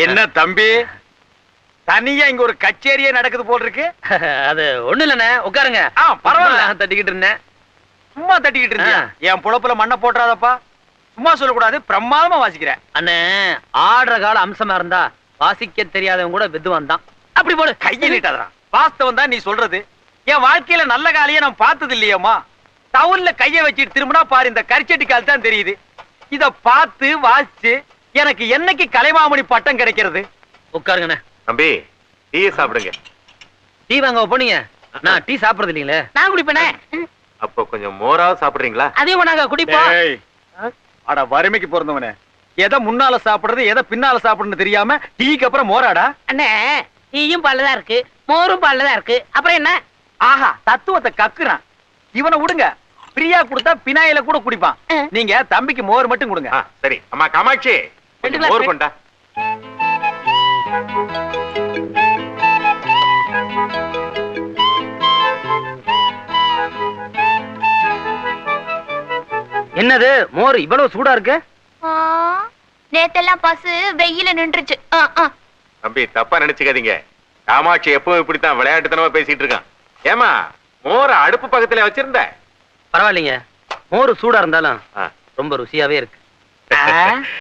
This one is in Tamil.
என்ன தம்பி, தனியா இங்க ஒரு கச்சேரியே நடக்குது போல் இருக்கு. அது ஒண்ணு இல்லண்ணே, உட்காருங்க. பரவாயில்ல, தட்டிக்கிட்டு இருந்தேன். சும்மா தட்டிக்கிட்டு இருந்தியா? என் புலப்புல மண்ணை போட்டுறாதப்பா. சும்மா சொல்லக்கூடாது, பிரமாதமா வாசிக்கிறேன். அண்ணே, ஆடுற கால அம்சமா இருந்தா வாசிக்க தெரியாதவன் கூட வித்துவான் தான். அப்படி போடு. கையை நீட்டாதரா. வாஸ்தவம் தான் நீ சொல்றது. என் வாழ்க்கையில நல்ல காலையே நான் பார்த்தது இல்லையம்மா. டவுன்ல கைய வச்சுட்டு திரும்பினா பாரு, இந்த கரிச்சட்டி கால் தான் தெரியுது. இத பார்த்து வாசிச்சு எனக்கு என்னைக்கு கலைமாமணி பட்டம் கிடைக்கிறது? உட்காருங்கண்ணே. தம்பி, டீ சாப்பிடுங்க. டீ வாங்க போனீங்க. நான் டீ சாப்பிடுறது இல்லீங்களே. நான் குடிப்பேனே. அப்போ கொஞ்சம் மோராவது சாப்பிடுறீங்களா? அதையும் நாங்க குடிப்போம். அட வறுமைக்கு பிறந்தவனே, எதை முன்னால சாப்பிடுறது எதை பின்னால சாப்பிடுறது தெரியாம டீக்கு அப்புறம் மோராடா? அண்ணே, டீயும் பால்லதான் இருக்கு, மோரும் பால்லதான் இருக்கு, அப்புறம் என்ன? ஆஹா, தத்துவத்தை கக்குறான். இவனை விடுங்க, பிரியா கொடுத்தா பினாயில கூட குடிப்பான். நீங்க தம்பிக்கு மோர் மட்டும் கொடுங்க. சரி. அம்மா காமாட்சி, கொஞ்சம் மோர் கொண்டா. என்னது மோர் இவ்வளவு சூடா இருக்கு? நேத்தெல்லாம் பசு வெயில நின்றுச்சு. தம்பி, தப்பா நினைச்சுக்காதீங்க. காமாட்சி எப்பவும் இப்படித்தான் விளையாட்டுத்தனமா பேசிட்டு இருக்கான். ஏமா, மோர அடுப்பு பக்கத்துல வச்சிருந்த? பரவாயில்லைங்க, மோர் சூடா இருந்தாலும் ரொம்ப ருசியாவே இருக்கு.